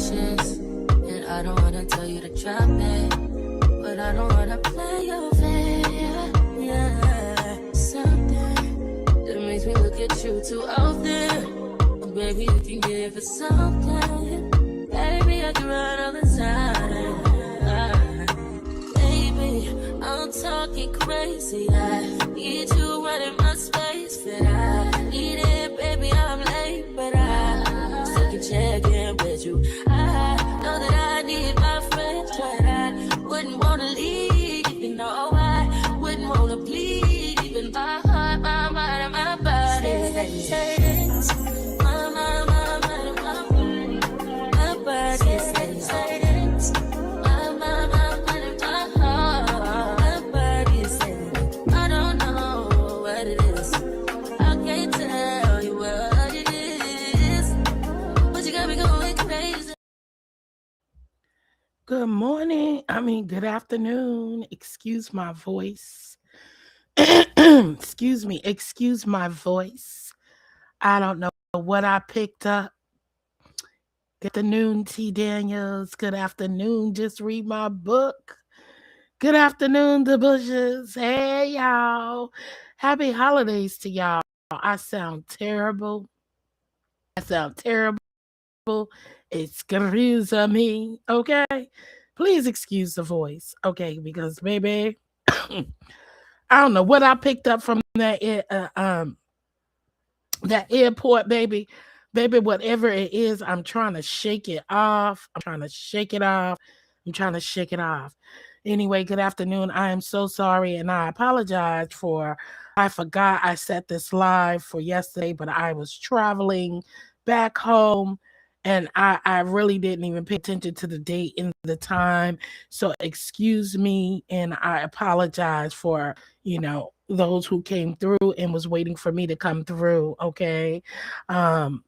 cautious. And I don't wanna tell you to drop it, but I don't wanna play your fair. Yeah, something that makes me look at you too often. But baby, you can give it something. Baby, I can run all the time. Baby, I'm talking crazy. I need you right in my space, but I need it, baby. I'm late, but I still can check in with you. I know that I need my friends, but I wouldn't wanna leave. You know, I wouldn't wanna bleed. Even my heart, my mind, and my body. My mind, my mind, and my body. My body says my mind, my mind, and my heart. My body says I don't know what it is. I can't tell you what it is, but you got me going crazy. Good morning. Good afternoon. Excuse my voice. Excuse my voice. I don't know what I picked up. Good afternoon, T. Daniels. Good afternoon. Just read my book. Good afternoon, the Bushes. Hey, y'all. Happy holidays to y'all. I sound terrible. Excuse me. Okay. Please excuse the voice. Okay. Because, baby, I don't know what I picked up from that airport, baby. Baby, whatever it is, I'm trying to shake it off. Anyway, good afternoon. I am so sorry and I apologize for I forgot I set this live for yesterday, but I was traveling back home and I really didn't even pay attention to the date and the time. So excuse me and I apologize for, those who came through and was waiting for me to come through. Okay. Um,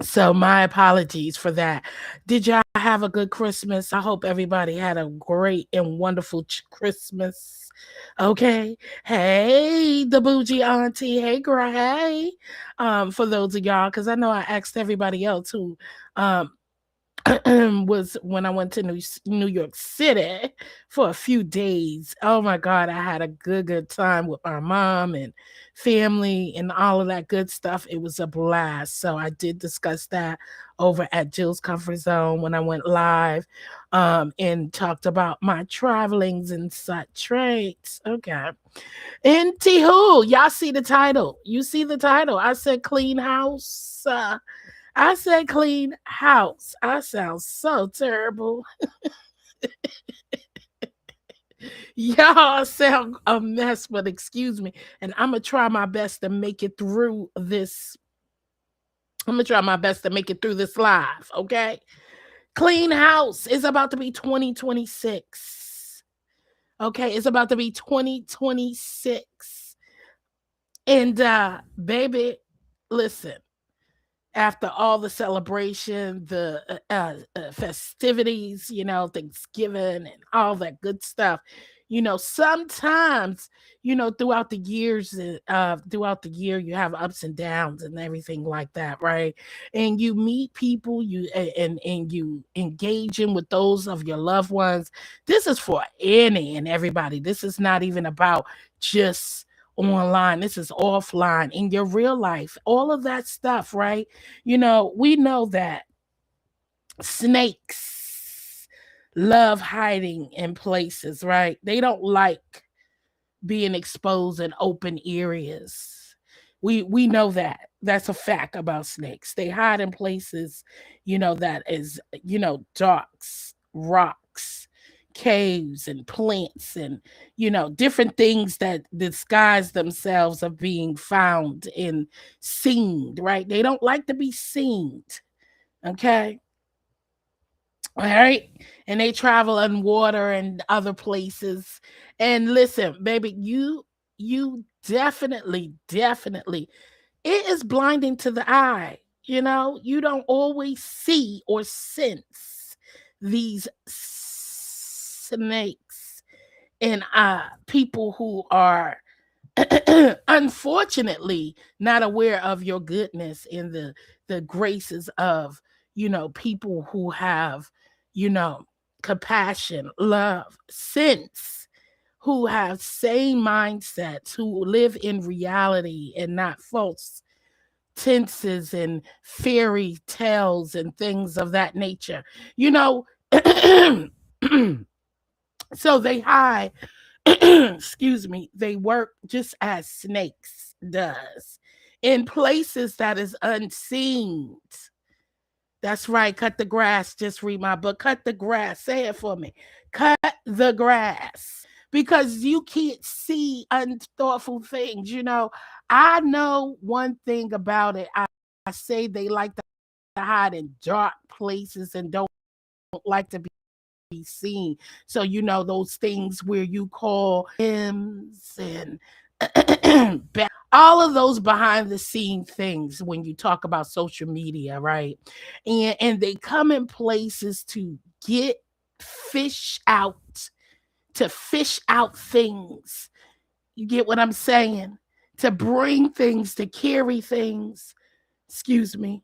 so my apologies for that. Did y'all have a good Christmas? I hope everybody had a great and wonderful Christmas. Okay. Hey, the bougie auntie. Hey, girl. Hey. For those of y'all, because I know I asked everybody else who um was when I went to New York City for a few days. Oh my God, I had a good time with my mom and family and all of that good stuff. It was a blast. So I did discuss that over at Jill's Comfort Zone when I went live and talked about my travelings and such traits. Okay. And T-Hoo, y'all see the title. You see the title. I said clean house. I said clean house. I sound so terrible. Y'all sound a mess, but excuse me. And I'm going to try my best to make it through this. I'm going to try my best to make it through this live, okay? Clean house is about to be 2026. Okay, it's about to be 2026. And baby, listen. After all the celebration, the festivities, Thanksgiving and all that good stuff, sometimes, throughout the year, you have ups and downs and everything like that, right? And you meet people, and you engage in with those of your loved ones. This is for any and everybody. This is not even about just online. This is offline in your real life, all of that stuff, right? We know that snakes love hiding in places, right? They don't like being exposed in open areas. We know that. That's a fact about snakes. They hide in places, that is, darks, rocks, caves and plants and different things that disguise themselves of being found and seen, right? They don't like to be seen. Okay. All right. And they travel on water and other places. And listen, baby, you definitely it is blinding to the eye. You don't always see or sense these snakes and people who are unfortunately not aware of your goodness and the graces of people who have, you know, compassion, love, sense, who have sane mindsets, who live in reality and not false tenses and fairy tales and things of that nature. You know, so they hide, excuse me, they work just as snakes does in places that is unseen. That's right. Cut the grass. Just read my book. Cut the grass. Say it for me. Cut the grass. Because you can't see unthoughtful things. I know one thing about it. I say they like to hide in dark places and don't like to be seen. So, those things where you call hymns and all of those behind the scene things when you talk about social media, right? And they come in places to get fish out, to fish out things. You get what I'm saying? To bring things, to carry things. Excuse me.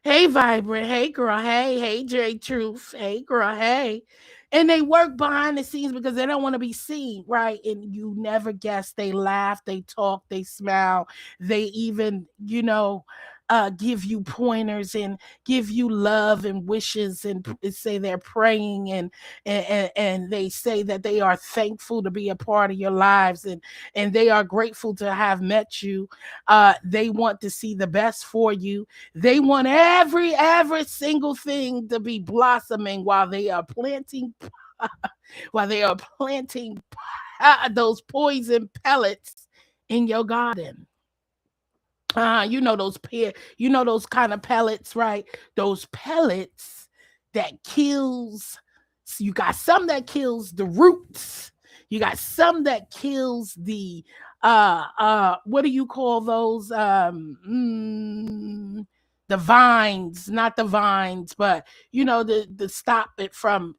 Hey, Vibrant. Hey, girl. Hey, J Truth. Hey, girl. Hey. And they work behind the scenes because they don't want to be seen, right? And you never guess. They laugh, they talk, they smile. They even, give you pointers and give you love and wishes and say they're praying and they say that they are thankful to be a part of your lives and they are grateful to have met you. They want to see the best for you. They want every single thing to be blossoming while they are planting those poison pellets in your garden. Those kind of pellets, right? Those pellets that kills. You got some that kills the roots. You got some that kills the what do you call those? The vines, not the vines, but the stop it from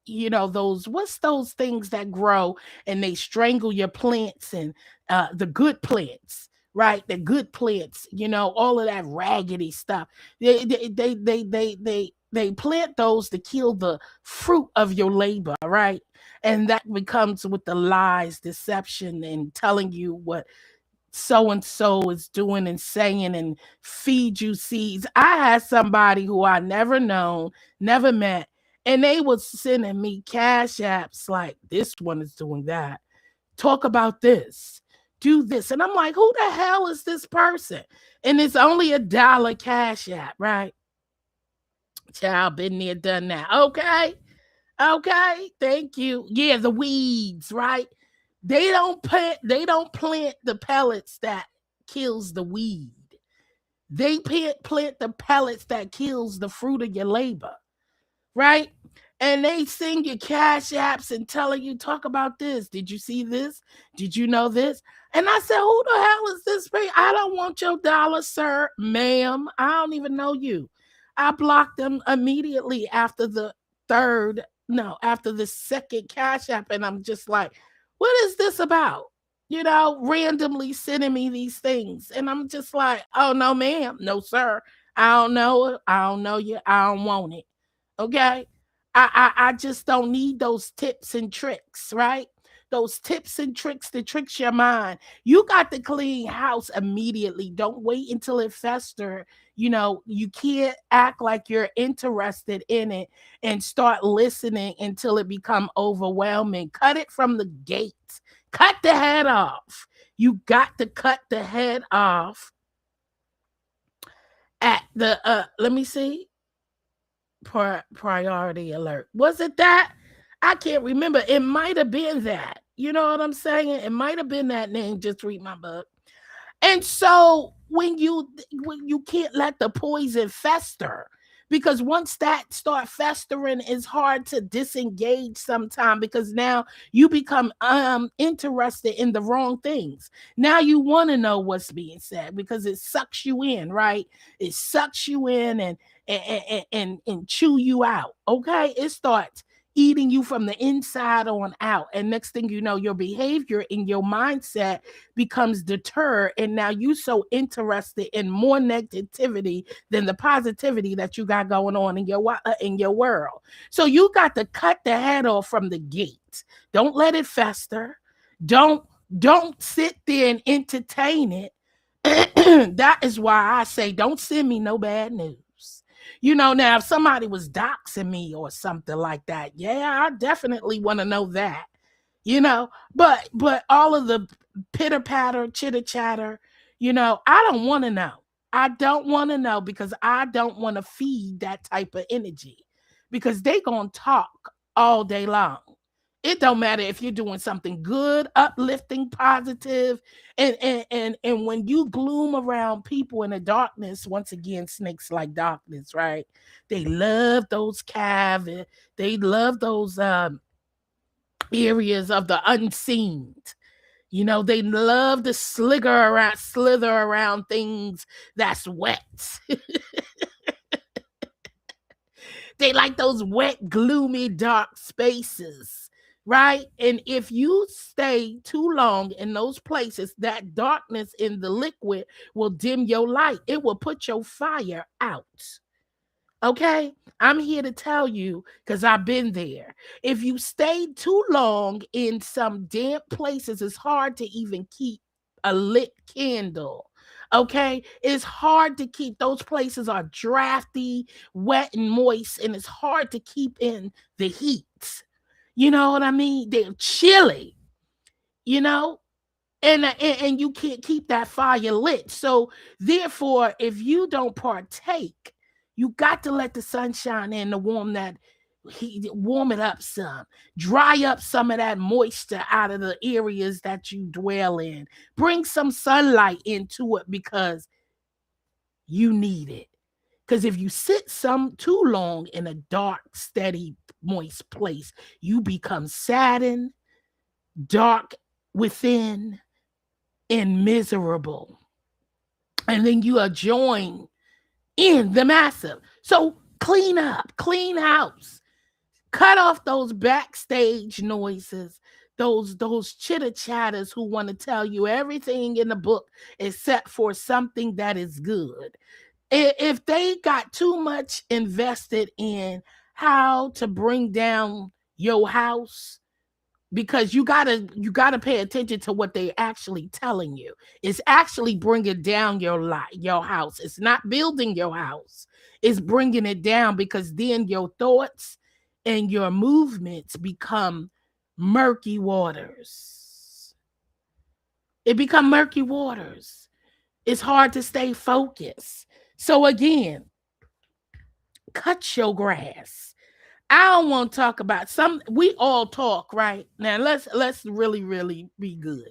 those, what's those things that grow and they strangle your plants and the good plants, right? The good plants, all of that raggedy stuff. They plant those to kill the fruit of your labor, right? And that becomes with the lies, deception, and telling you what so and so is doing and saying and feed you seeds. I had somebody who I never known, never met, and they was sending me cash apps like, this one is doing that. Talk about this. Do this. And I'm like, who the hell is this person? And it's only $1 cash app, right? Child, been there, done that. Okay. Thank you. Yeah, the weeds, right? They don't plant the pellets that kills the weed. They plant the pellets that kills the fruit of your labor, right? And they sing your cash apps and telling you, talk about this. Did you see this? Did you know this? And I said, who the hell is this? I don't want your dollar, sir, ma'am. I don't even know you. I blocked them immediately after the second cash app. And I'm just like, what is this about? Randomly sending me these things. And I'm just like, oh, no, ma'am. No, sir. I don't know it. I don't know you. I don't want it. Okay. I just don't need those tips and tricks, right? Those tips and tricks to trick your mind. You got to clean house immediately. Don't wait until it fester. You can't act like you're interested in it and start listening until it become overwhelming. Cut it from the gate. Cut the head off. You got to cut the head off at the let me see. Priority alert. Was it that? I can't remember. It might have been that. You know what I'm saying? It might have been that name. Just read my book. And so when you can't let the poison fester, because once that start festering, it's hard to disengage sometime because now you become interested in the wrong things. Now you want to know what's being said because it sucks you in, right? It sucks you in and chew you out. Okay, it starts eating you from the inside on out. And next thing you know, your behavior and your mindset becomes deterred. And now you so interested in more negativity than the positivity that you got going on in your world. So you got to cut the head off from the gate. Don't let it fester. Don't don't sit there and entertain it. That is why I say don't send me no bad news. Now if somebody was doxing me or something like that, yeah, I definitely want to know that. But all of the pitter patter, chitter chatter, I don't want to know. I don't want to know because I don't want to feed that type of energy because they gonna talk all day long. It don't matter if you're doing something good, uplifting, positive, and when you gloom around people in the darkness, once again, snakes like darkness, right? They love those they love those areas of the unseen. They love to slither around things that's wet. They like those wet, gloomy, dark spaces, right? And if you stay too long in those places, that darkness in the liquid will dim your light. It will put your fire out. Okay? I'm here to tell you because I've been there. If you stay too long in some damp places, it's hard to even keep a lit candle. Okay? It's hard to keep. Those places are drafty, wet, and moist, and it's hard to keep in the heat. You know what I mean? They're chilly, you know? And you can't keep that fire lit. So therefore, if you don't partake, you got to let the sun shine in to warm it up some, dry up some of that moisture out of the areas that you dwell in. Bring some sunlight into it because you need it. Because if you sit too long in a dark, steady, moist place, you become saddened, dark within, and miserable. And then you are joined in the massive. So clean up, clean house. Cut off those backstage noises, those chitter chatters who want to tell you everything in the book except for something that is good. If they got too much invested in how to bring down your house, because you gotta pay attention to what they're actually telling you. It's actually bringing down your house. It's not building your house. It's bringing it down because then your thoughts and your movements become murky waters. It become murky waters. It's hard to stay focused. So again, cut your grass. I don't want to talk about we all talk, right? Now let's really, really be good.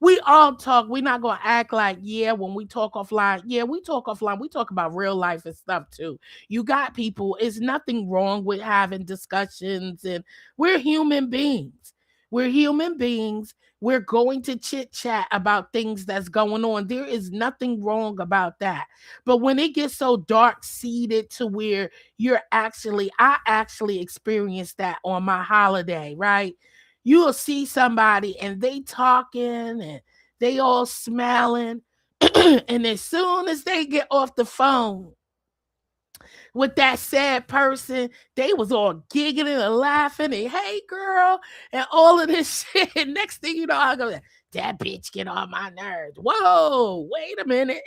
We all talk. We're not gonna act like, yeah, when we talk offline. Yeah, we talk offline. We talk about real life and stuff too. You got people, it's nothing wrong with having discussions, and we're human beings. We're human beings. We're going to chit chat about things that's going on. There is nothing wrong about that. But when it gets so dark seated to where I actually experienced that on my holiday, right? You'll see somebody and they talking and they all smiling. And as soon as they get off the phone with that sad person, they was all giggling and laughing and hey girl and all of this shit. And next thing you know, I go, that bitch get on my nerves. Whoa, wait a minute.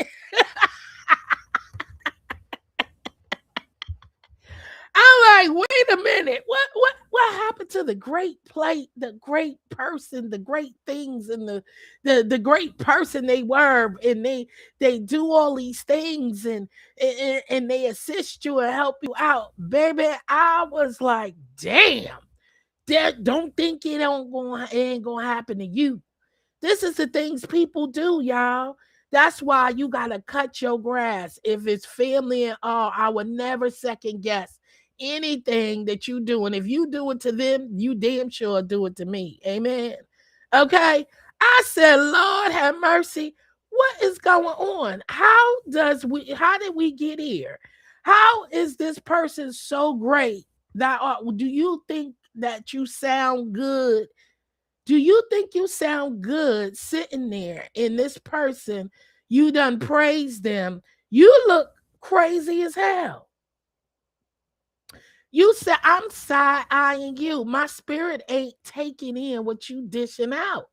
I'm like, wait a minute. What happened to the great plate, the great person, the great things, and the great person they were, and they do all these things and they assist you and help you out. Baby, I was like, damn. Don't think it ain't gonna happen to you. This is the things people do, y'all. That's why you gotta cut your grass. If it's family and all, I would never second guess anything that you do. And if you do it to them, you damn sure do it to me. Amen. Okay. I said, Lord have mercy. What is going on? How did we get here? How is this person so great that do you think that you sound good? Do you think you sound good sitting there and this person, you done praised them? You look crazy as hell. You said, I'm side eyeing you. My spirit ain't taking in what you dishing out.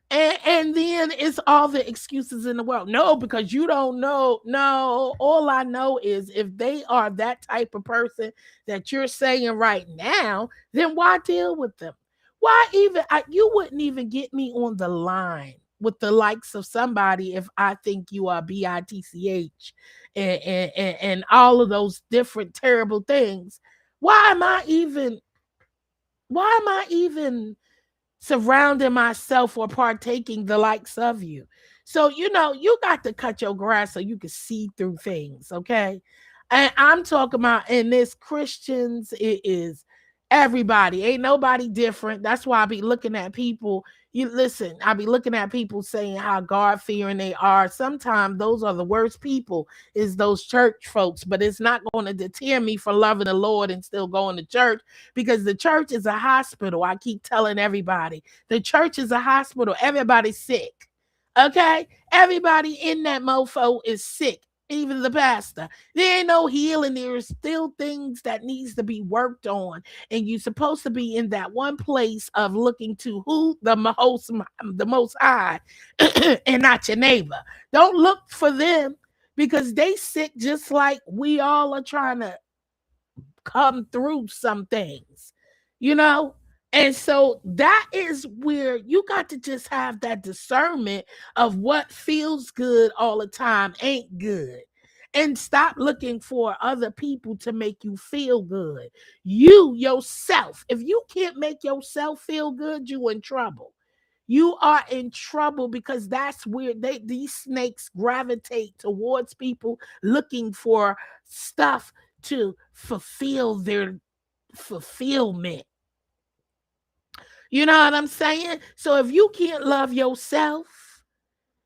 And then it's all the excuses in the world. No, because you don't know. No, all I know is if they are that type of person that you're saying right now, then why deal with them? Why even you wouldn't even get me on the line with the likes of somebody if I think you are bitch and all of those different terrible things. Why am I even why am I even surrounding myself or partaking the likes of you? So, you got to cut your grass so you can see through things, okay? And I'm talking about in this Christians, it is everybody. Ain't nobody different. That's why I be looking at people. You listen, I be looking at people saying how God fearing they are. Sometimes those are the worst people, is those church folks, but it's not going to deter me from loving the Lord and still going to church, because the church is a hospital. I keep telling everybody the church is a hospital. Everybody's sick. Okay? Everybody in that mofo is sick. Even the pastor. There ain't no healing. There is still things that needs to be worked on. And you're supposed to be in that one place of looking to who the most high and not your neighbor. Don't look for them because they sick just like we all are trying to come through some things, you know? And so that is where you got to just have that discernment of what feels good all the time ain't good. And stop looking for other people to make you feel good. You yourself, if you can't make yourself feel good, you in trouble. You are in trouble because that's where these snakes gravitate towards people looking for stuff to fulfill their fulfillment. You know what I'm saying? So if you can't love yourself,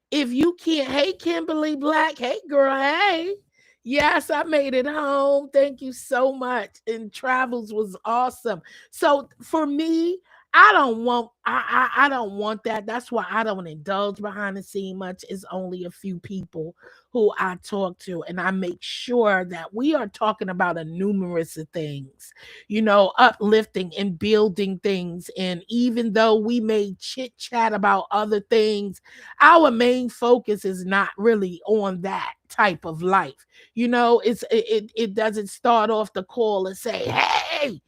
if you can't, hey, Kimberly Black, hey, girl, hey. Yes, I made it home. Thank you so much. And travels was awesome. So for me, I don't want that. That's why I don't indulge behind the scene much. It's only a few people who I talk to, and I make sure that we are talking about a numerous of things, uplifting and building things. And even though we may chit chat about other things, our main focus is not really on that type of life. It doesn't start off the call and say, hey,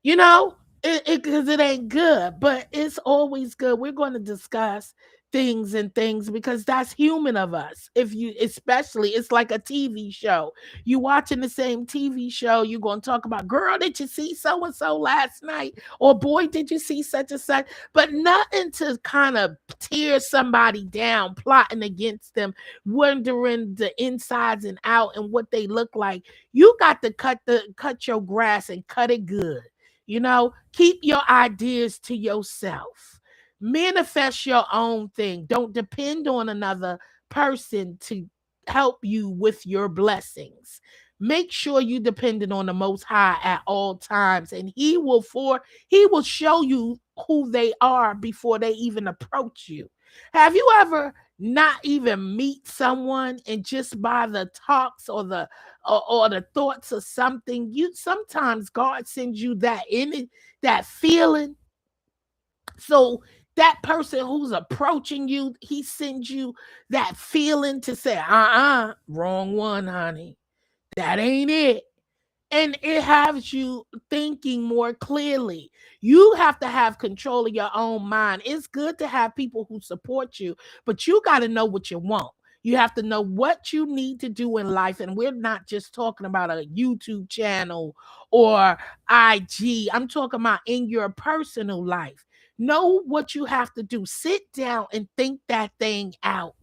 you know, because it ain't good, but it's always good. We're going to discuss things and things because that's human of us. Especially, it's like a TV show. You watching the same TV show, you're going to talk about, girl, did you see so and so last night? Or boy, did you see such and such? But nothing to kind of tear somebody down, plotting against them, wondering the insides and out and what they look like. You got to cut your grass and cut it good. Keep your ideas to yourself. Manifest your own thing. Don't depend on another person to help you with your blessings. Make sure you dependent on the Most High at all times, and He will show you who they are before they even approach you. Have you ever not even meet someone and just by the talks or the thoughts of something, sometimes God sends you that feeling. So that person who's approaching you, He sends you that feeling to say, wrong one, honey. That ain't it. And it has you thinking more clearly. You have to have control of your own mind. It's good to have people who support you, but you got to know what you want. You have to know what you need to do in life. And we're not just talking about a YouTube channel or IG. I'm talking about in your personal life. Know what you have to do. Sit down and think that thing out.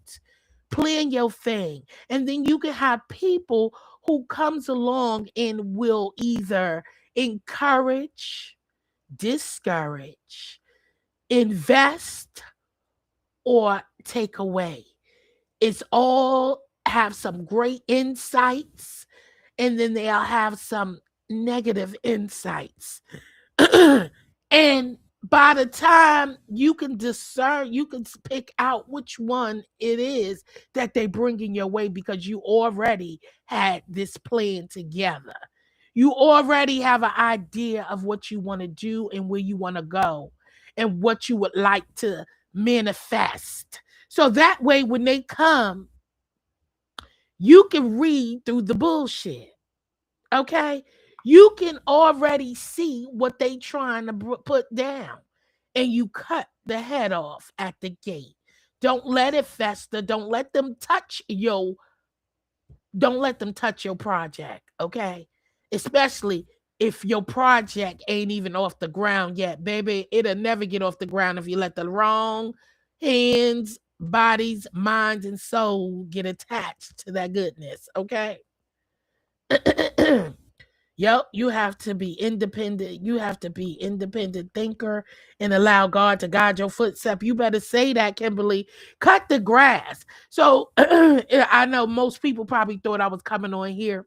Plan your thing. And then you can have people who comes along and will either encourage, discourage, invest, or take away. It's all have some great insights, and then they'll have some negative insights. And by the time you can discern, you can pick out which one it is that they bringing your way, because you already had this plan together. You already have an idea of what you want to do and where you want to go and what you would like to manifest. So that way, when they come, you can read through the bullshit. Okay? You can already see what they trying to put down, and you cut the head off at the gate. Don't let it fester. Don't let them touch your project, okay? Especially if your project ain't even off the ground yet, baby. It'll never get off the ground if you let the wrong hands, bodies, minds, and soul get attached to that goodness, okay? Yep, you have to be independent. You have to be independent thinker and allow God to guide your footstep. You better say that, Kimberly. Cut the grass. So I know most people probably thought I was coming on here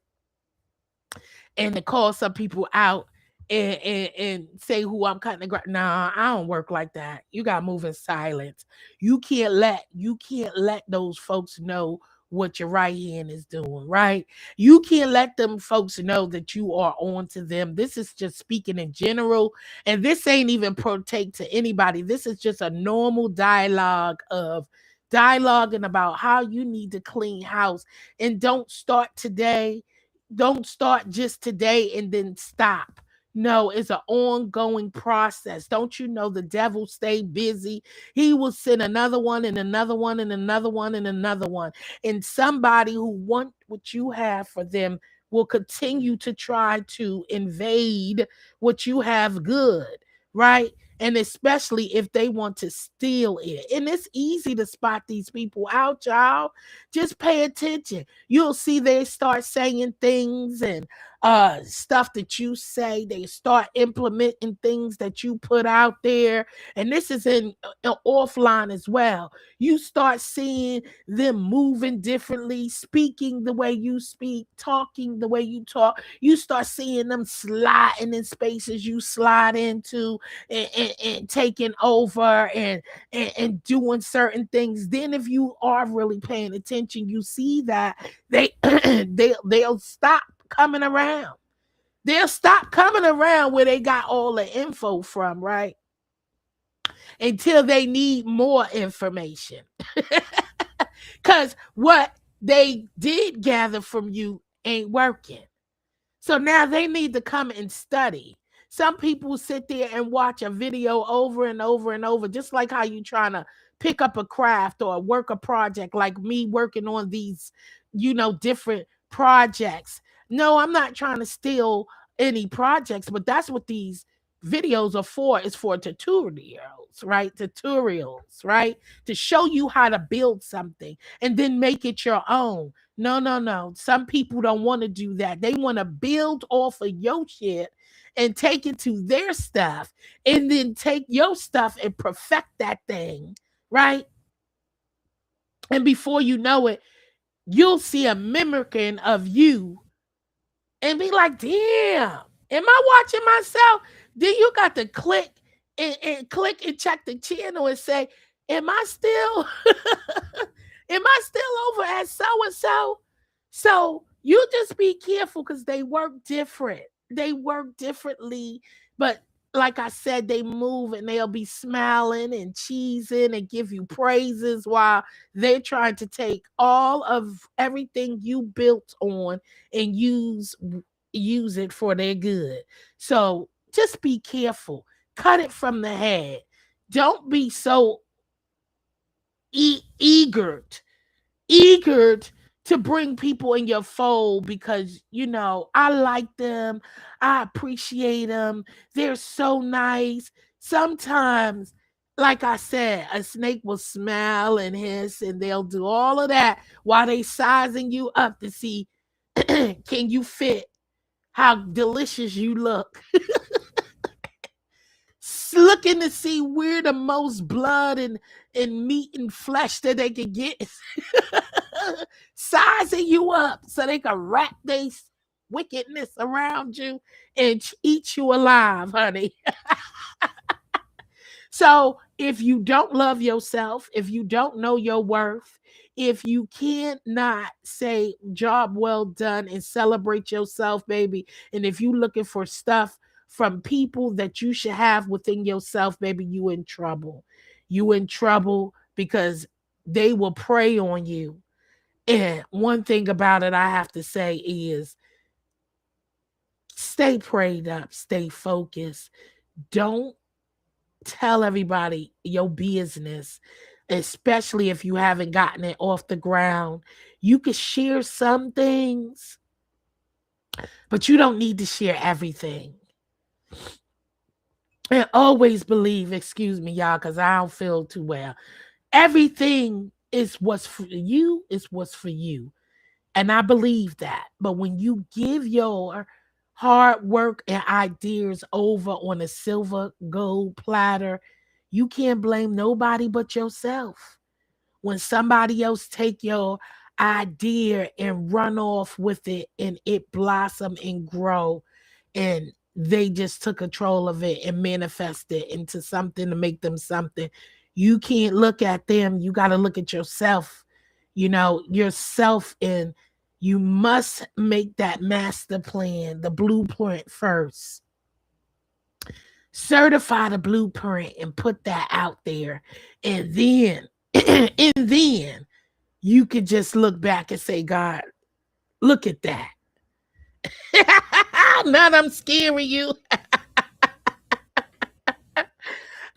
and to call some people out and say who I'm cutting the grass. Nah, I don't work like that. You gotta move in silence. You can't let those folks know what your right hand is doing, right? You can't let them folks know that you are on to them. This is just speaking in general, and this ain't even protect to anybody. This is just a normal dialogue of dialoguing about how you need to clean house. And don't start today. Don't start just today and then stop. No, it's an ongoing process. Don't you know the devil stay busy? He will send another one and another one and another one and another one. And somebody who want what you have for them will continue to try to invade what you have good, right? And especially if they want to steal it. And it's easy to spot these people out, y'all. Just pay attention. You'll see they start saying things and stuff that you say. They start implementing things that you put out there. And this is in offline as well. You start seeing them moving differently, speaking the way you speak, talking the way you talk. You start seeing them sliding in spaces you slide into and taking over and doing certain things. Then if you are really paying attention, you see that they'll stop coming around. They'll stop coming around where they got all the info from, right? Until they need more information. Because what they did gather from you ain't working. So now they need to come and study. Some people sit there and watch a video over and over and over, just like how you trying to pick up a craft or work a project, like me working on these, different projects. No, I'm not trying to steal any projects, but that's what these videos are for. It's for tutorials, right? Tutorials, right? To show you how to build something and then make it your own. No. Some people don't want to do that. They want to build off of your shit and take it to their stuff and then take your stuff and perfect that thing, right? And before you know it, you'll see a mimicking of you and be like, damn, am I watching myself? Then you got to click and click and check the channel and say, am I still over at so-and-so? So you just be careful because they work different. They work differently, but like I said, they move and they'll be smiling and cheesing and give you praises while they're trying to take all of everything you built on and use it for their good. So just be careful. Cut it from the head. Don't be so eager to bring people in your fold because, I like them. I appreciate them. They're so nice. Sometimes, like I said, a snake will smell and hiss and they'll do all of that while they sizing you up to see, can you fit how delicious you look? Looking to see where the most blood and meat and flesh that they can get. Sizing you up so they can wrap wickedness around you and eat you alive, honey. So if you don't love yourself, if you don't know your worth, if you cannot say job well done and celebrate yourself, baby, and if you looking for stuff from people that you should have within yourself, baby, you in trouble. You in trouble because they will prey on you. And one thing about it I have to say is stay prayed up, stay focused. Don't tell everybody your business, especially if you haven't gotten it off the ground. You can share some things, but you don't need to share everything. And always believe, excuse me, y'all, because I don't feel too well. Everything is what's for you, is what's for you. And I believe that. But when you give your hard work and ideas over on a silver gold platter, you can't blame nobody but yourself. When somebody else take your idea and run off with it and it blossom and grow and they just took control of it and manifest it into something to make them something. You can't look at them. You got to look at yourself, yourself, and you must make that master plan, the blueprint first. Certify the blueprint and put that out there. And then, and then you could just look back and say, God, look at that. Not I'm scaring you. I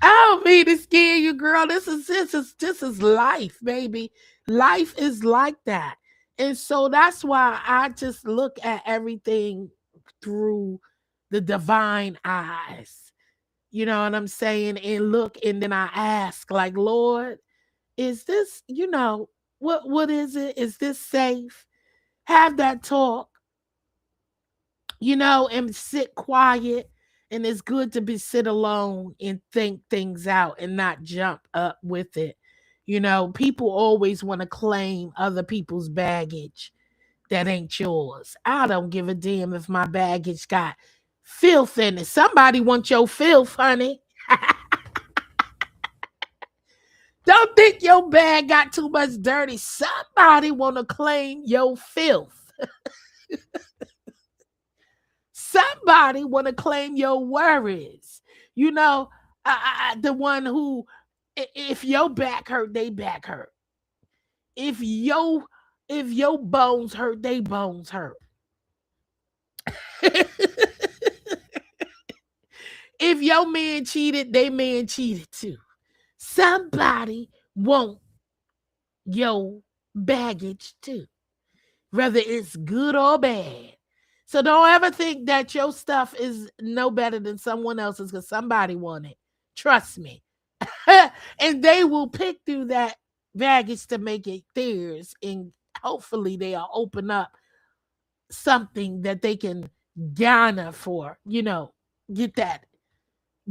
don't mean to scare you, girl. This is life, baby. Life is like that. And so that's why I just look at everything through the divine eyes. You know what I'm saying? And look, and then I ask, like, Lord, is this, what is it? Is this safe? Have that talk, and sit quiet. And it's good to be sit alone and think things out and not jump up with it. People always want to claim other people's baggage that ain't yours. I don't give a damn if my baggage got filth in it. Somebody want your filth, honey. Don't think your bag got too much dirty. Somebody want to claim your filth. Somebody want to claim your worries. The one who, if your back hurt, they back hurt. If your bones hurt, they bones hurt. If your man cheated, they man cheated too. Somebody want your baggage too, whether it's good or bad. So don't ever think that your stuff is no better than someone else's because somebody want it. Trust me. And they will pick through that baggage to make it theirs. And hopefully they'll open up something that they can garner for, get that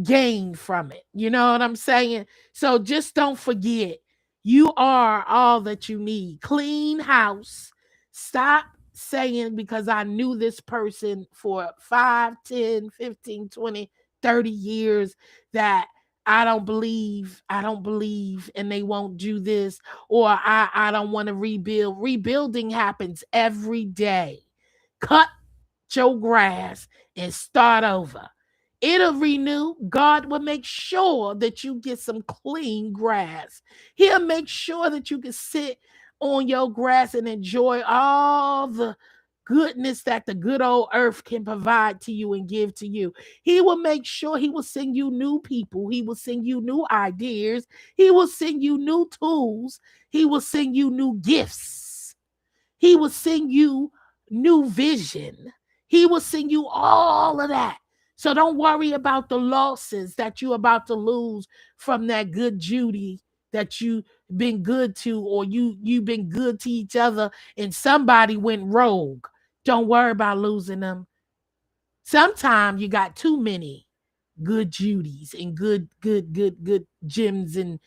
gain from it. You know what I'm saying? So just don't forget, you are all that you need. Clean house. Stop saying because I knew this person for 5, 10, 15, 20, 30 years that I don't believe, and they won't do this, or I don't want to rebuild. Rebuilding happens every day. Cut your grass and start over. It'll renew. God will make sure that you get some clean grass. He'll make sure that you can sit on your grass and enjoy all the goodness that the good old earth can provide to you and give to you. He will make sure he will send you new people. He will send you new ideas. He will send you new tools. He will send you new gifts. He will send you new vision. He will send you all of that. So don't worry about the losses that you're about to lose from that good Judy that you've been good to, or you've been good to each other and somebody went rogue. Don't worry about losing them. Sometimes you got too many good Judys and good Jims and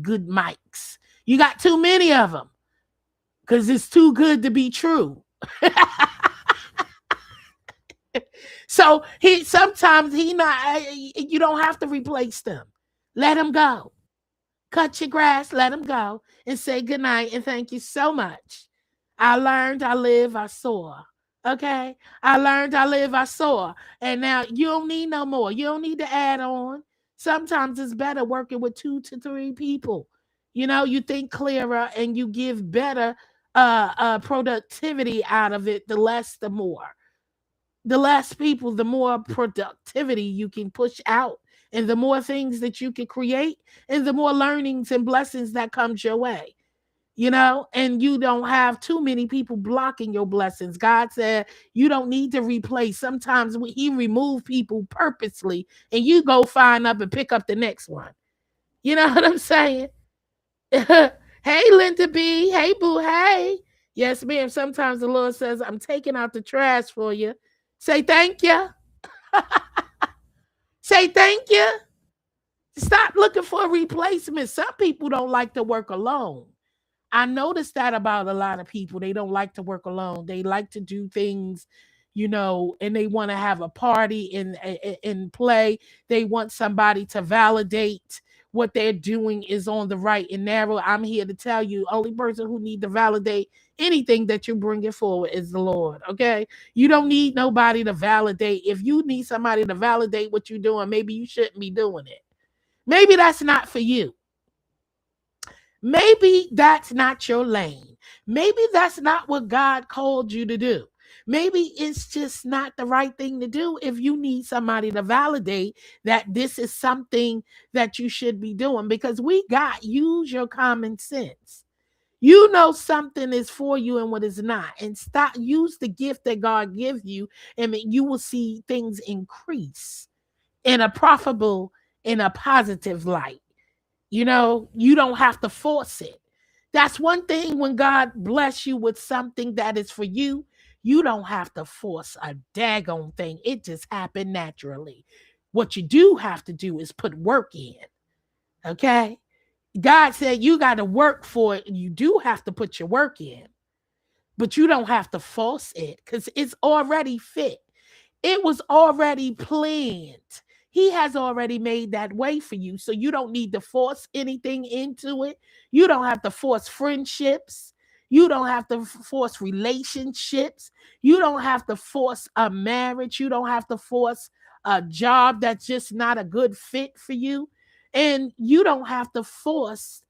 good Mikes. You got too many of them because it's too good to be true. So he sometimes he not you don't have to replace them. Let them go. Cut your grass, let them go, and say good night and thank you so much. I learned, I live, I saw. Okay? I learned, I live, I saw. And now you don't need no more. You don't need to add on. Sometimes it's better working with 2 to 3 people. You think clearer and you give better productivity out of it, the less the more. The less people, the more productivity you can push out, and the more things that you can create, and the more learnings and blessings that comes your way. And you don't have too many people blocking your blessings. God said you don't need to replace. Sometimes he remove people purposely, and you go find up and pick up the next one. You know what I'm saying? Hey, Linda B. Hey, boo. Hey. Yes, ma'am. Sometimes the Lord says, I'm taking out the trash for you. Say thank you. Say thank you. Stop looking for a replacement. Some people don't like to work alone. I noticed that about a lot of people. They don't like to work alone. They like to do things, and they want to have a party and play. They want somebody to validate what they're doing is on the right and narrow. I'm here to tell you, only person who need to validate anything that you're bringing forward is the Lord. Okay, you don't need nobody to validate. If you need somebody to validate what you're doing, maybe you shouldn't be doing it. Maybe that's not for you. Maybe that's not your lane. Maybe that's not what God called you to do. Maybe it's just not the right thing to do if you need somebody to validate that this is something that you should be doing, because use your common sense. You know something is for you and what is not, and use the gift that God gives you, and you will see things increase in a profitable, in a positive light. You don't have to force it. That's one thing when God bless you with something that is for you. You don't have to force a daggone thing. It just happened naturally. What you do have to do is put work in. Okay? God said you got to work for it. You do have to put your work in, but you don't have to force it because it's already fit. It was already planned. He has already made that way for you. So you don't need to force anything into it. You don't have to force friendships. You don't have to force relationships. You don't have to force a marriage. You don't have to force a job that's just not a good fit for you. And you don't have to force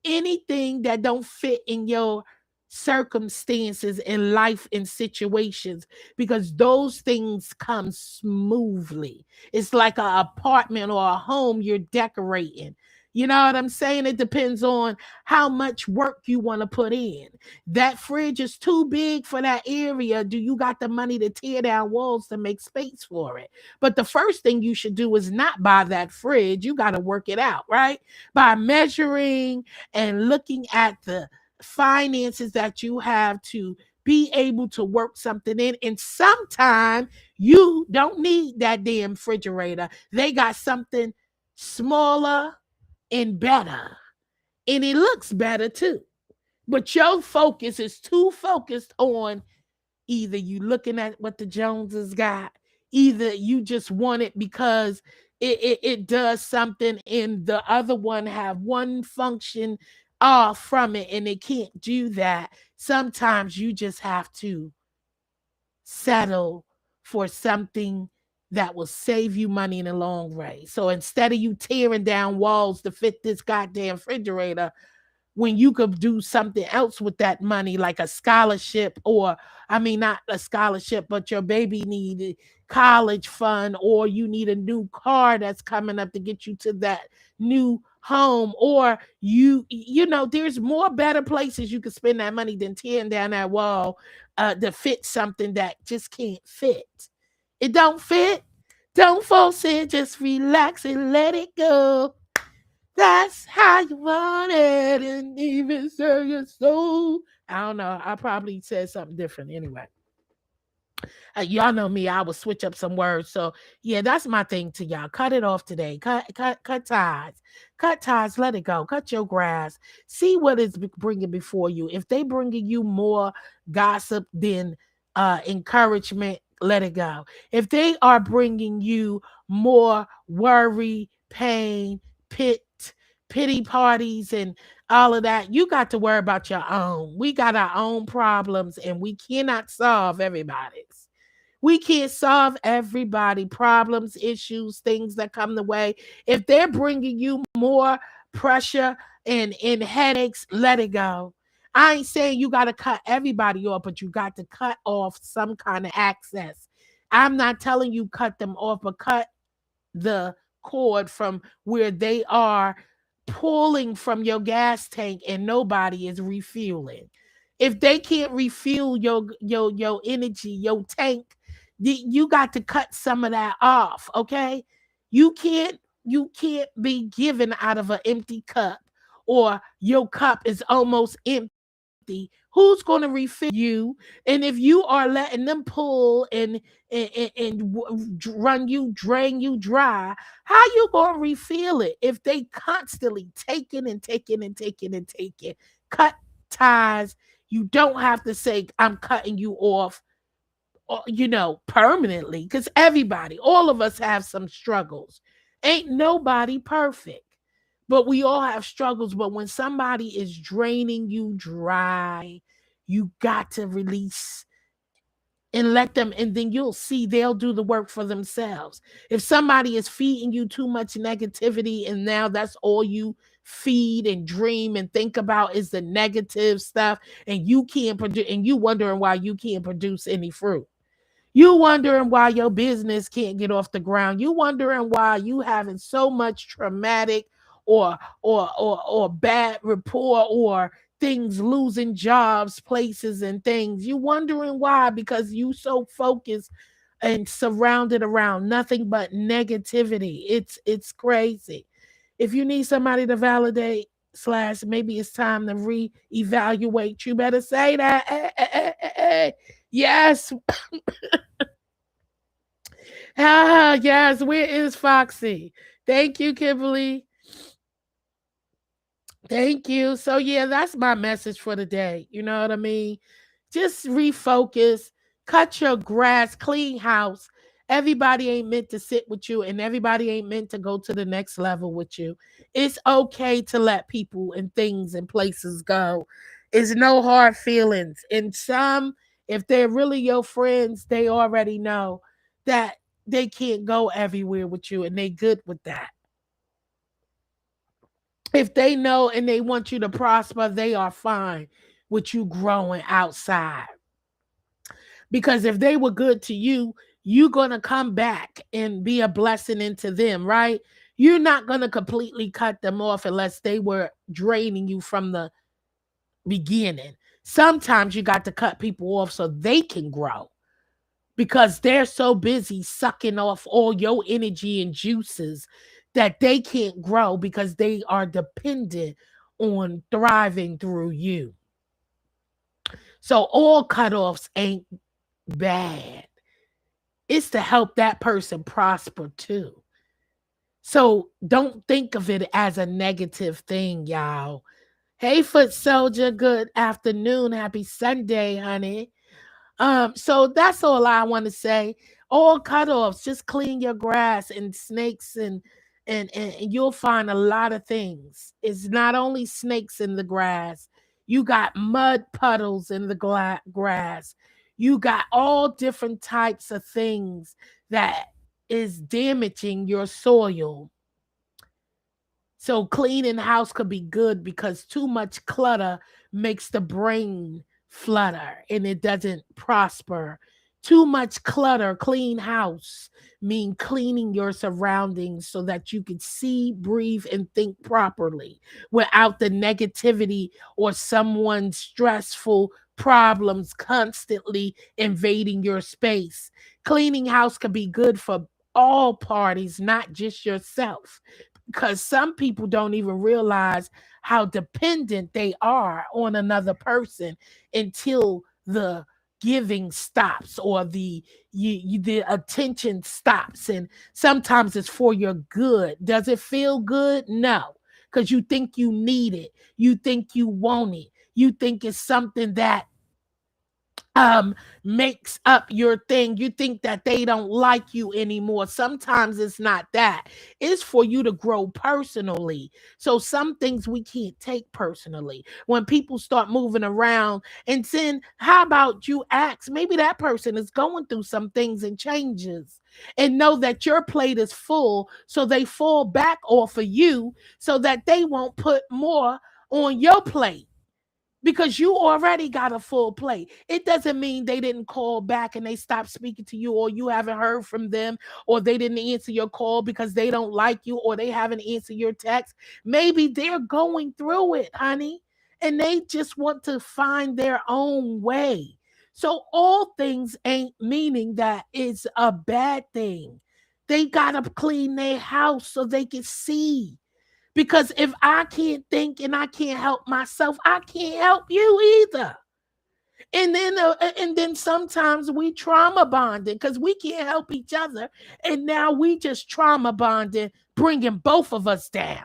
anything that don't fit in your circumstances in life and situations, because those things come smoothly. It's like an apartment or a home you're decorating. You know what I'm saying? It depends on how much work you want to put in. That fridge is too big for that area. Do you got the money to tear down walls to make space for it? But the first thing you should do is not buy that fridge. You got to work it out, right? By measuring and looking at the finances that you have to be able to work something in. And sometimes you don't need that damn refrigerator. They got something smaller and better. And it looks better too. But your focus is too focused on either you looking at what the Joneses got, either you just want it because it does something, and the other one have one function off from it and they can't do that. Sometimes you just have to settle for something that will save you money in the long run. So instead of you tearing down walls to fit this goddamn refrigerator, when you could do something else with that money, like a scholarship, or not a scholarship, but your baby needed college fund, or you need a new car that's coming up to get you to that new home, or there's more better places you could spend that money than tearing down that wall to fit something that just can't fit. It don't fit. Don't force it. Just relax and let it go. That's how you want it, and even serve your soul. I don't know. I probably said something different anyway. Y'all know me. I will switch up some words. So yeah, that's my thing to y'all. Cut it off today. Cut ties. Cut ties. Let it go. Cut your grass. See what is bringing before you. If they bringing you more gossip than encouragement, let it go. If they are bringing you more worry, pain, pity parties, and all of that, you got to worry about your own. We got our own problems, and we cannot solve everybody's. We can't solve everybody problems, issues, things that come the way. If they're bringing you more pressure and headaches, let it go. I ain't saying you got to cut everybody off, but you got to cut off some kind of access. I'm not telling you cut them off, but cut the cord from where they are pulling from your gas tank and nobody is refueling. If they can't refuel your energy, your tank, you got to cut some of that off, okay? You can't be given out of an empty cup, or your cup is almost empty. Who's going to refill you? And if you are letting them pull and run you, drain you dry, how you going to refill it if they constantly taking and taking and taking and taking? Cut ties. You don't have to say, I'm cutting you off, permanently, because everybody, all of us have some struggles. Ain't nobody perfect, but we all have struggles. But when somebody is draining you dry, you got to release and let them, and then you'll see they'll do the work for themselves. If somebody is feeding you too much negativity and now that's all you feed and dream and think about is the negative stuff, and you can't produce, and you wondering why you can't produce any fruit. You wondering why your business can't get off the ground. You wondering why you having so much traumatic or bad rapport, or things, losing jobs, places, and things. You wondering why, because you so focused and surrounded around nothing but negativity. It's crazy. If you need somebody to validate slash maybe it's time to reevaluate, you better say that. Yes. Yes, where is Foxy? Thank you, Kimberly. Thank you. So yeah, that's my message for the day. You know what I mean? Just refocus, cut your grass, clean house. Everybody ain't meant to sit with you, and everybody ain't meant to go to the next level with you. It's okay to let people and things and places go. It's no hard feelings. And some, if they're really your friends, they already know that they can't go everywhere with you, and they good with that. If they know and they want you to prosper, they are fine with you growing outside. Because if they were good to you, you're going to come back and be a blessing into them, right? You're not going to completely cut them off unless they were draining you from the beginning. Sometimes you got to cut people off so they can grow, because they're so busy sucking off all your energy and juices that they can't grow, because they are dependent on thriving through you. So all cutoffs ain't bad. It's to help that person prosper too. So don't think of it as a negative thing, y'all. Hey, Foot Soldier, good afternoon. Happy Sunday, honey. So that's all I want to say. All cutoffs, just clean your grass and snakes, and you'll find a lot of things. It's not only snakes in the grass. You got mud puddles in the grass. You got all different types of things that is damaging your soil. So cleaning house could be good, because too much clutter makes the brain flutter and it doesn't prosper. Too much clutter, clean house mean cleaning your surroundings so that you can see, breathe, and think properly without the negativity or someone's stressful problems constantly invading your space. Cleaning house can be good for all parties, not just yourself, because some people don't even realize how dependent they are on another person until the giving stops, or the attention stops. And sometimes it's for your good. Does it feel good? No, because you think you need it, you think you want it, you think it's something that makes up your thing. You think that they don't like you anymore. Sometimes it's not that. It's for you to grow personally. So some things we can't take personally. When people start moving around and then how about you ask? Maybe that person is going through some things and changes. And know that your plate is full, so they fall back off of you so that they won't put more on your plate because you already got a full plate. It doesn't mean they didn't call back and they stopped speaking to you, or you haven't heard from them, or they didn't answer your call because they don't like you, or they haven't answered your text. Maybe they're going through it, honey, and they just want to find their own way. So all things ain't meaning that it's a bad thing. They gotta clean their house so they can see, because if I can't think and I can't help myself, I can't help you either. And then sometimes we trauma bonding because we can't help each other, and now we just trauma bonding, bringing both of us down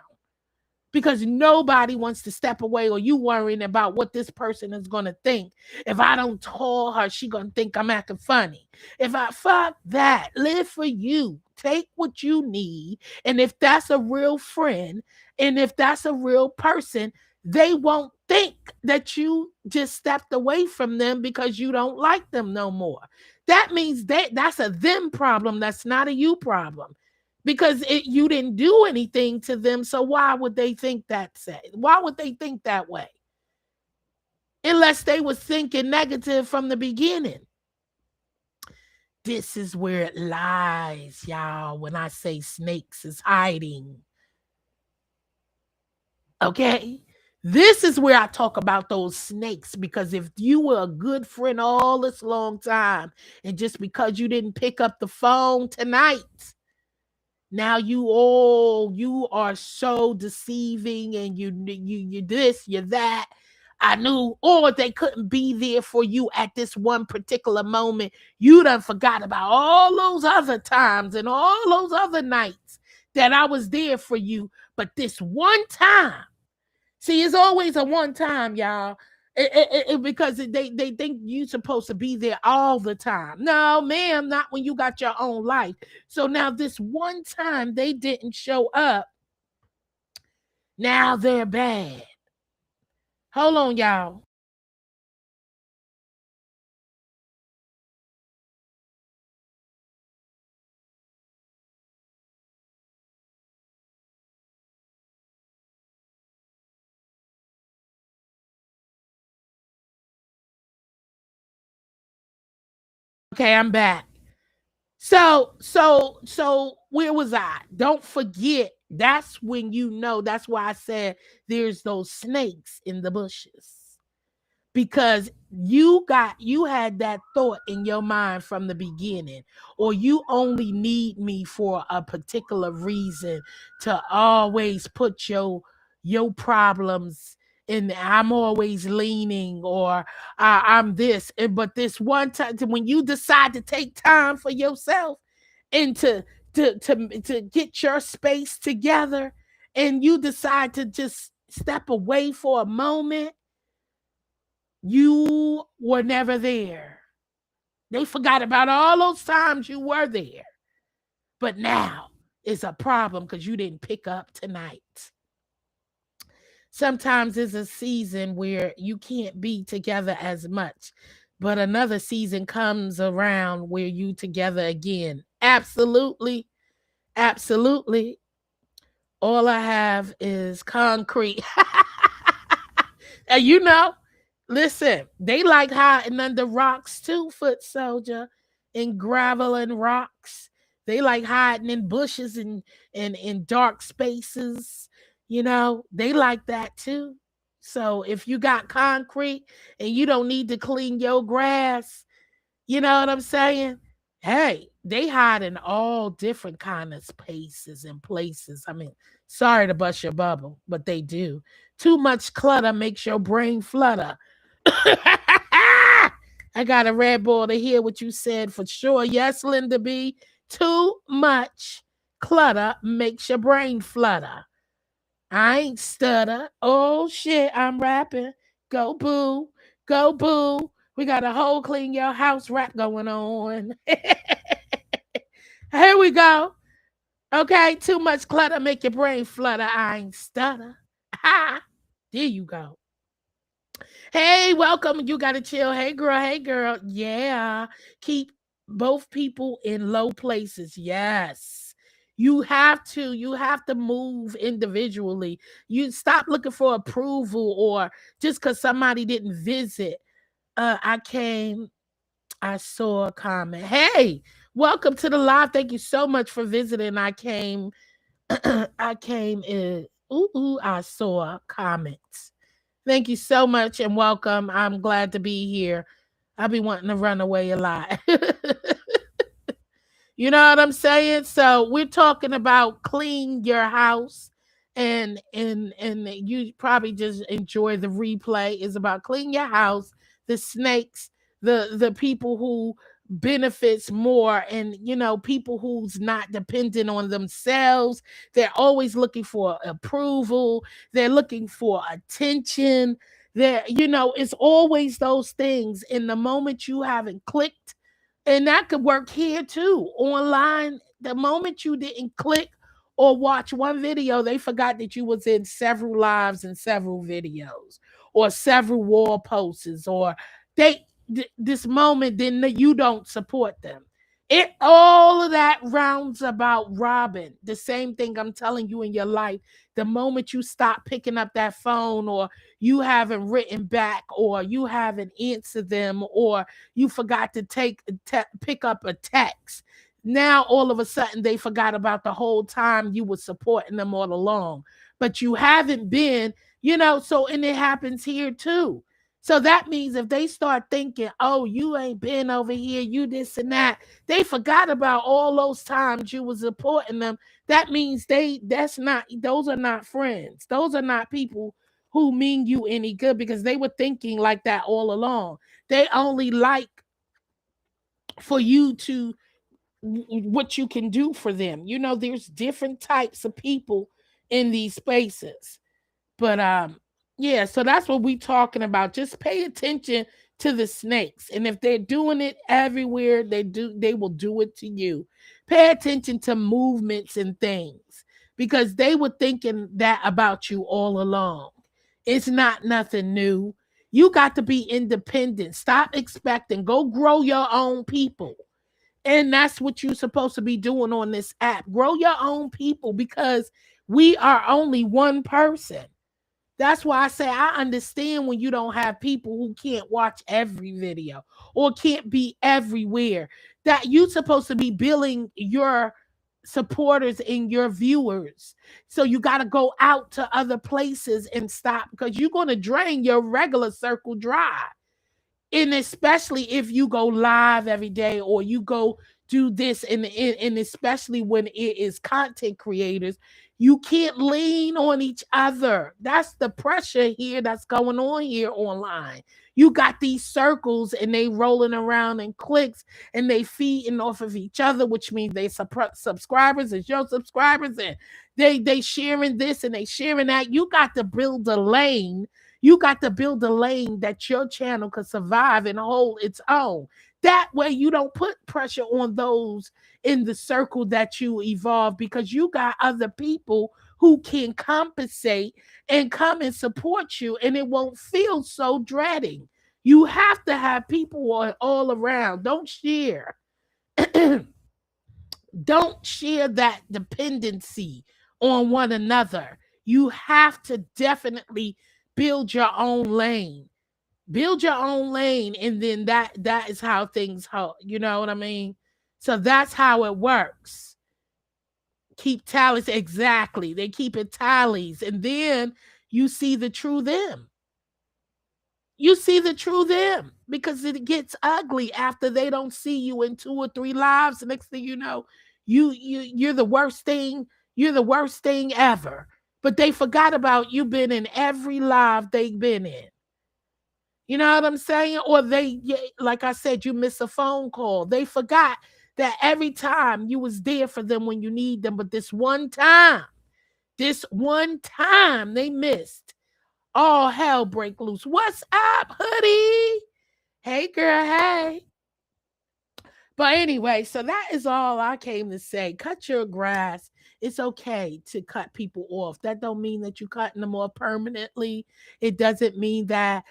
because nobody wants to step away, or you worrying about what this person is going to think. If I don't call her, she going to think I'm acting funny. If I fuck that, live for you, take what you need. And if that's a real friend, and if that's a real person, they won't think that you just stepped away from them because you don't like them no more. That means that's a them problem. That's not a you problem, because you didn't do anything to them. So why would they think that? Why would they think that way? Unless they was thinking negative from the beginning. This is where it lies, y'all, when I say snakes is hiding. Okay? This is where I talk about those snakes, because if you were a good friend all this long time, and just because you didn't pick up the phone tonight, now you are so deceiving, and you this, you that. I knew, or they couldn't be there for you at this one particular moment. You done forgot about all those other times and all those other nights that I was there for you. But this one time, see, it's always a one time, y'all. Because they think you're supposed to be there all the time. No, ma'am, not when you got your own life. So now this one time they didn't show up. Now they're bad. Hold on, y'all. Okay, I'm back. So where was I? Don't forget, that's when you know. That's why I said there's those snakes in the bushes. Because you had that thought in your mind from the beginning, or you only need me for a particular reason to always put your problems in. I'm always leaning, or I'm this. But this one time, when you decide to take time for yourself and to get your space together, and you decide to just step away for a moment, you were never there. They forgot about all those times you were there. But now it's a problem because you didn't pick up tonight. Sometimes it's a season where you can't be together as much, but another season comes around where you together again. Absolutely. Absolutely. All I have is concrete. And listen, they like hiding under rocks too, foot soldier, in gravel and rocks. They like hiding in bushes and in dark spaces. They like that too. So if you got concrete and you don't need to clean your grass, you know what I'm saying? Hey, they hide in all different kind of spaces and places. I mean, sorry to bust your bubble, but they do. Too much clutter makes your brain flutter. I got a red ball to hear what you said for sure. Yes, Linda B. Too much clutter makes your brain flutter. I ain't stutter. Oh shit, I'm rapping. Go boo. Go boo. We got a whole clean your house rap going on. Here we go. Okay, too much clutter make your brain flutter. I ain't stutter. Ha! There you go. Hey, welcome. You gotta chill. Hey, girl. Hey, girl. Yeah. Keep both people in low places. Yes. You have to. You have to move individually. You stop looking for approval or just because somebody didn't visit. I came, I saw a comment. Hey, welcome to the live. Thank you so much for visiting. I came, I came in. I saw comments. Thank you so much and welcome. I'm glad to be here. I'll be wanting to run away a lot. You know what I'm saying? So we're talking about clean your house and you probably just enjoy the replay. Is about clean your house, the snakes, the people who benefits more and people who's not dependent on themselves. They're always looking for approval, they're looking for attention. It's always those things. In the moment you haven't clicked, and that could work here too. Online, the moment you didn't click or watch one video, they forgot that you was in several lives and several videos or several wall posts, or this moment then you don't support them. It all of that rounds about Robin. The same thing I'm telling you in your life. The moment you stop picking up that phone, or you haven't written back, or you haven't answered them, or you forgot to pick up a text. Now all of a sudden they forgot about the whole time you were supporting them all along. But you haven't been, and it happens here too. So that means if they start thinking, oh, you ain't been over here, you this and that, they forgot about all those times you was supporting them. That means those are not friends. Those are not people who mean you any good, because they were thinking like that all along. They only like for you to what you can do for them. There's different types of people in these spaces. But yeah, so that's what we talking about. Just pay attention to the snakes. And if they're doing it everywhere, they will do it to you. Pay attention to movements and things, because they were thinking that about you all along. It's not nothing new. You got to be independent. Stop expecting. Go grow your own people. And that's what you're supposed to be doing on this app. Grow your own people, because we are only one person. That's why I say I understand when you don't have people who can't watch every video or can't be everywhere. That you're supposed to be building your supporters and your viewers. So you got to go out to other places and stop, because you're going to drain your regular circle dry. And especially if you go live every day, or you go do this, and especially when it is content creators, you can't lean on each other. That's the pressure here that's going on here online. You got these circles and they rolling around in clicks, and they feeding off of each other, which means they subscribers is your subscribers, and they sharing this and they sharing that. You got to build a lane. You got to build a lane that your channel can survive and hold its own. That way you don't put pressure on those in the circle that you evolve, because you got other people who can compensate and come and support you, and it won't feel so dreading. You have to have people all around. Don't share. Don't share that dependency on one another. You have to definitely build your own lane. Build your own lane, and then that is how things help. You know what I mean? So that's how it works. Keep tallies. Exactly. They keep it tallies, and then you see the true them. You see the true them, because it gets ugly after they don't see you in 2 or 3 lives. The next thing you know, you're the worst thing. You're the worst thing ever. But they forgot about you been in every live they've been in. You know what I'm saying? Or like I said, you miss a phone call. They forgot that every time you was there for them when you need them. But this one time they missed. All hell break loose. What's up, hoodie? Hey, girl. Hey. But anyway, so that is all I came to say. Cut your grass. It's okay to cut people off. That don't mean that you're cutting them off permanently. It doesn't mean that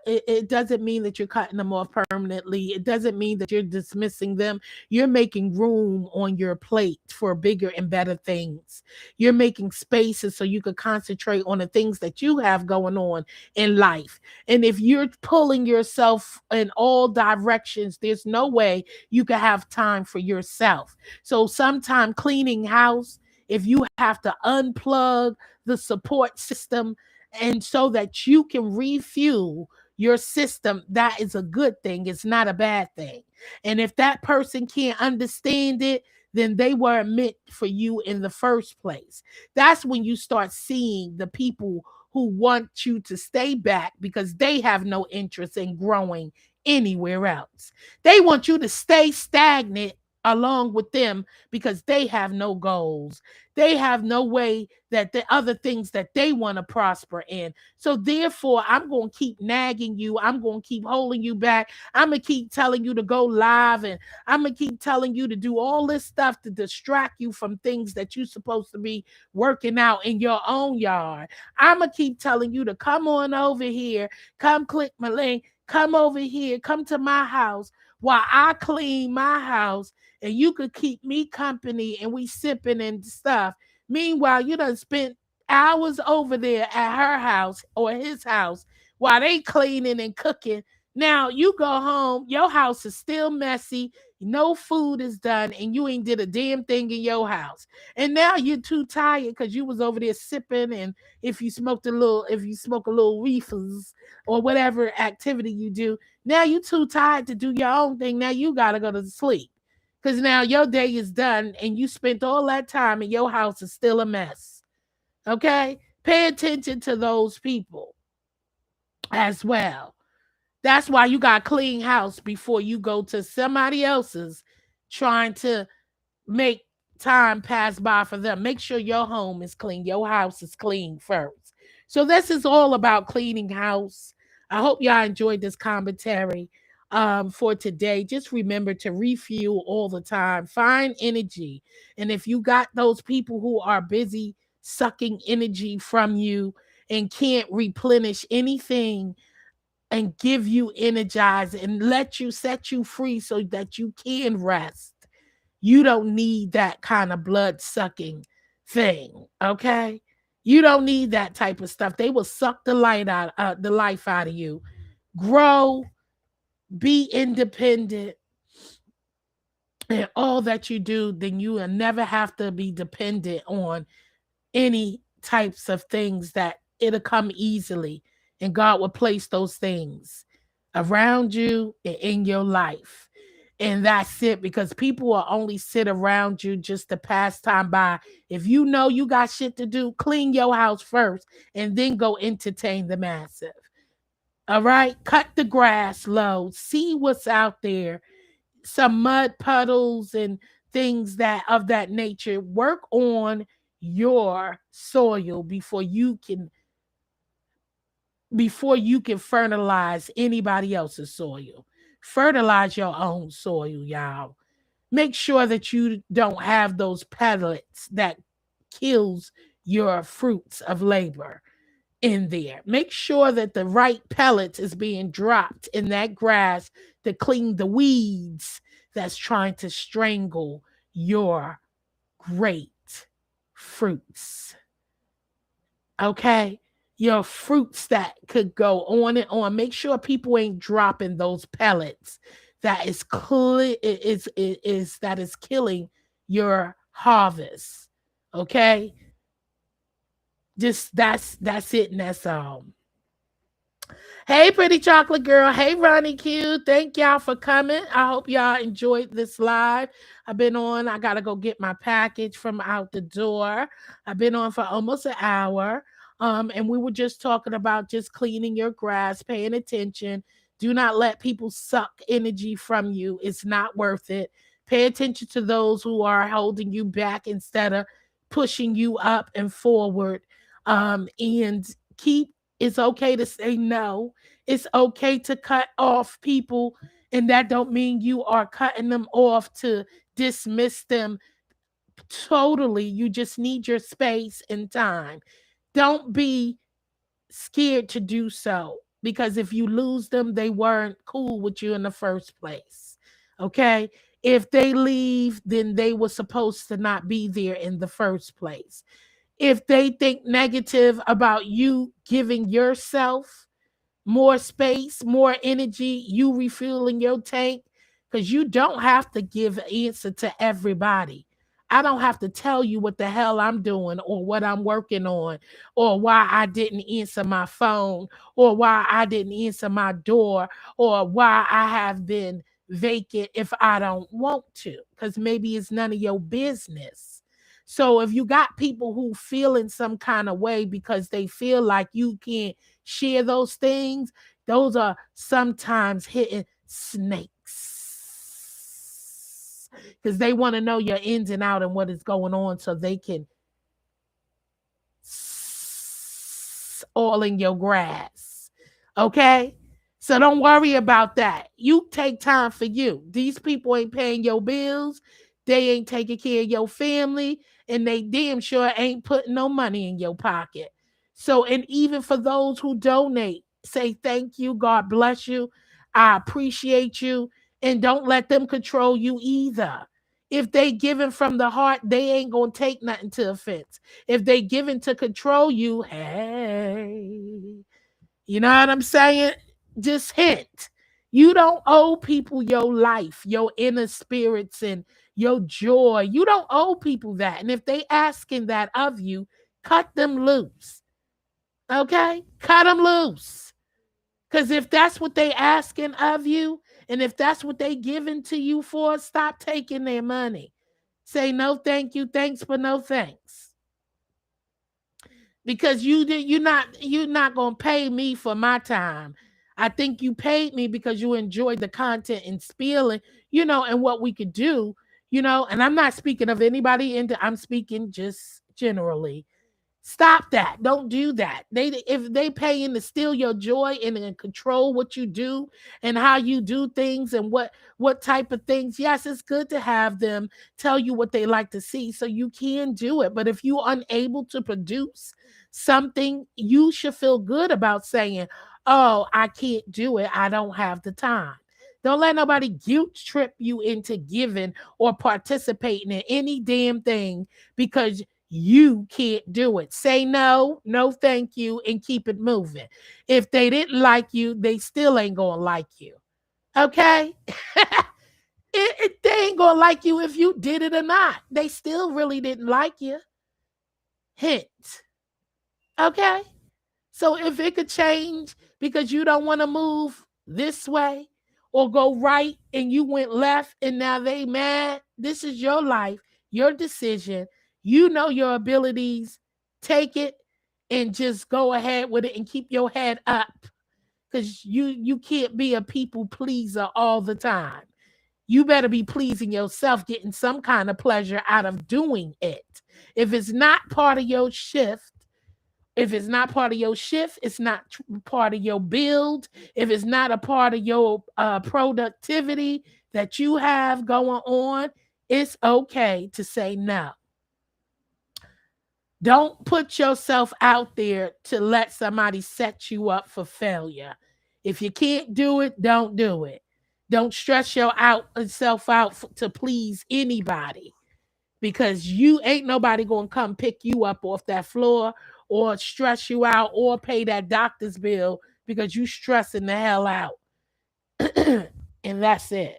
it doesn't mean that you're cutting them off permanently. It doesn't mean that you're dismissing them. You're making room on your plate for bigger and better things. You're making spaces so you could concentrate on the things that you have going on in life. And if you're pulling yourself in all directions, there's no way you can have time for yourself. So sometime cleaning house, if you have to unplug the support system and so that you can refuel your system, that is a good thing. It's not a bad thing. And if that person can't understand it, then they weren't meant for you in the first place. That's when you start seeing the people who want you to stay back because they have no interest in growing anywhere else. They want you to stay stagnant along with them because they have no goals. They have no way that the other things that they want to prosper in. So therefore, I'm going to keep nagging you. I'm going to keep holding you back. I'm going to keep telling you to go live, and I'm going to keep telling you to do all this stuff to distract you from things that you're supposed to be working out in your own yard. I'm going to keep telling you to come on over here, come click my link, come over here, come to my house while I clean my house, and you could keep me company and we sipping and stuff. Meanwhile, you done spent hours over there at her house or his house while they cleaning and cooking. Now you go home, your house is still messy, no food is done, and you ain't did a damn thing in your house. And now you're too tired because you was over there sipping, and if you smoke a little reefers or whatever activity you do, now you too tired to do your own thing. Now you gotta go to sleep. Because now your day is done and you spent all that time and your house is still a mess. Okay? Pay attention to those people as well. That's why you got a clean house before you go to somebody else's trying to make time pass by for them. Make sure your home is clean, your house is clean first. So this is all about cleaning house. I hope y'all enjoyed this commentary for today. Just remember to refuel all the time. Find energy. And if you got those people who are busy sucking energy from you and can't replenish anything and give you energize and let you set you free so that you can rest, you don't need that kind of blood sucking thing. Okay, you don't need that type of stuff. They will suck the life out of you. Grow, be independent, and all that you do, then you will never have to be dependent on any types of things, that it'll come easily, and God will place those things around you and in your life. And that's it, because people will only sit around you just to pass time by. If you know you got shit to do, clean your house first and then go entertain the massive. All right, cut the grass low, see what's out there, some mud puddles and things that of that nature. Work on your soil before you can fertilize anybody else's soil. Fertilize your own soil, y'all. Make sure that you don't have those pellets that kills your fruits of labor in there. Make sure that the right pellets is being dropped in that grass to clean the weeds that's trying to strangle your great fruits. Okay? Your fruits that could go on and on. Make sure people ain't dropping those pellets that is that is killing your harvest. Okay? Just that's it, and that's all. Hey, pretty chocolate girl. Hey, Ronnie Q. Thank y'all for coming. I hope y'all enjoyed this live. I gotta go get my package from out the door. I've been on for almost an hour. And we were just talking about just cleaning your grass, paying attention. Do not let people suck energy from you. It's not worth it. Pay attention to those who are holding you back instead of pushing you up and forward. And it's okay to say no. It's okay to cut off people, and that don't mean you are cutting them off to dismiss them totally. You just need your space and time. Don't be scared to do so, because if you lose them, they weren't cool with you in the first place. Okay? If they leave, then they were supposed to not be there in the first place. If they think negative about you giving yourself more space, more energy, you refueling your tank, because you don't have to give an answer to everybody. I don't have to tell you what the hell I'm doing or what I'm working on or why I didn't answer my phone or why I didn't answer my door or why I have been vacant if I don't want to, because maybe it's none of your business. So if you got people who feel in some kind of way because they feel like you can't share those things, those are sometimes hitting snakes, because they want to know your ins and out and what is going on so they can all in your grass. Okay? So don't worry about that. You take time for you. These people ain't paying your bills. They ain't taking care of your family, and they damn sure ain't putting no money in your pocket. So, and even for those who donate, say thank you, God bless you, I appreciate you, and don't let them control you either. If they giving from the heart, they ain't gonna take nothing to offense. If they giving to control you, hey, you know what I'm saying? Just hint. You don't owe people your life, your inner spirits, and your joy. You don't owe people that. And if they asking that of you, cut them loose. Okay? Cut them loose. Because if that's what they asking of you, and if that's what they giving to you for, stop taking their money. Say no thank you, thanks, but no thanks. Because you're not gonna pay me for my time. I think you paid me because you enjoyed the content and spilling, and what we could do, and I'm not speaking of anybody I'm speaking just generally. Stop that. Don't do that. If they paying to steal your joy and then control what you do and how you do things and what type of things. Yes, it's good to have them tell you what they like to see so you can do it. But if you're unable to produce something, you should feel good about saying, "Oh, I can't do it. I don't have the time." Don't let nobody guilt trip you into giving or participating in any damn thing because you can't do it. Say no, no thank you, and keep it moving. If they didn't like you, they still ain't gonna like you. Okay? They ain't gonna like you if you did it or not. They still really didn't like you. Hint. Okay? So if it could change because you don't want to move this way or go right and you went left and now they mad, this is your life, your decision. You know your abilities. Take it and just go ahead with it and keep your head up, because you can't be a people pleaser all the time. You better be pleasing yourself, getting some kind of pleasure out of doing it. If it's not part of your shift, it's not part of your build. If it's not a part of your productivity that you have going on, it's okay to say no. Don't put yourself out there to let somebody set you up for failure. If you can't do it, don't do it. Don't stress yourself out to please anybody, because you ain't nobody going to come pick you up off that floor or stress you out or pay that doctor's bill because you stressing the hell out. And that's it.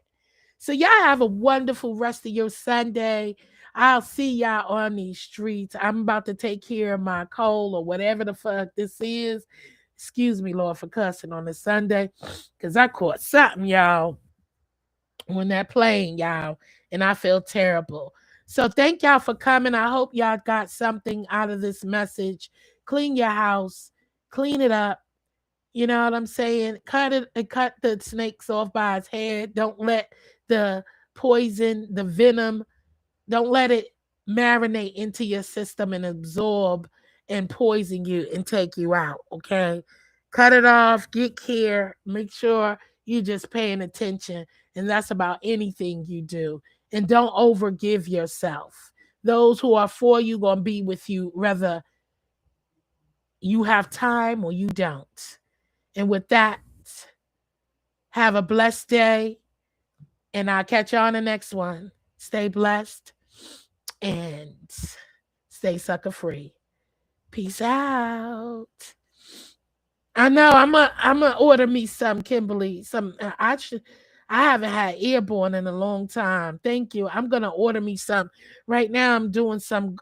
So y'all have a wonderful rest of your Sunday. I'll see y'all on these streets. I'm about to take care of my cold or whatever the fuck this is. Excuse me, Lord, for cussing on a Sunday, because I caught something, y'all, on that plane, y'all, and I feel terrible. So thank y'all for coming. I hope y'all got something out of this message. Clean your house, clean it up. You know what I'm saying? Cut it and cut the snakes off by its head. Don't let the poison, the venom, don't let it marinate into your system and absorb and poison you and take you out. Okay. Cut it off, get care, make sure you're just paying attention. And that's about anything you do. And don't overgive yourself. Those who are for you going to be with you, whether you have time or you don't. And with that, have a blessed day. And I'll catch you on the next one. Stay blessed and stay sucker free. Peace out. I know I'm a order me some, Kimberly. I haven't had Airborne in a long time. Thank you. I'm gonna order me some. Right now I'm doing some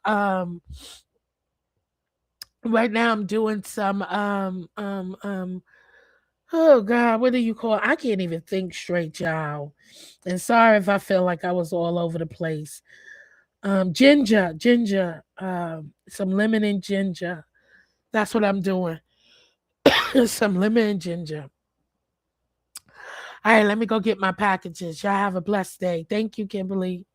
oh God, what do you call it? I can't even think straight, y'all. And sorry if I feel like I was all over the place. Ginger, some lemon and ginger. That's what I'm doing. Some lemon and ginger. All right, let me go get my packages. Y'all have a blessed day. Thank you, Kimberly.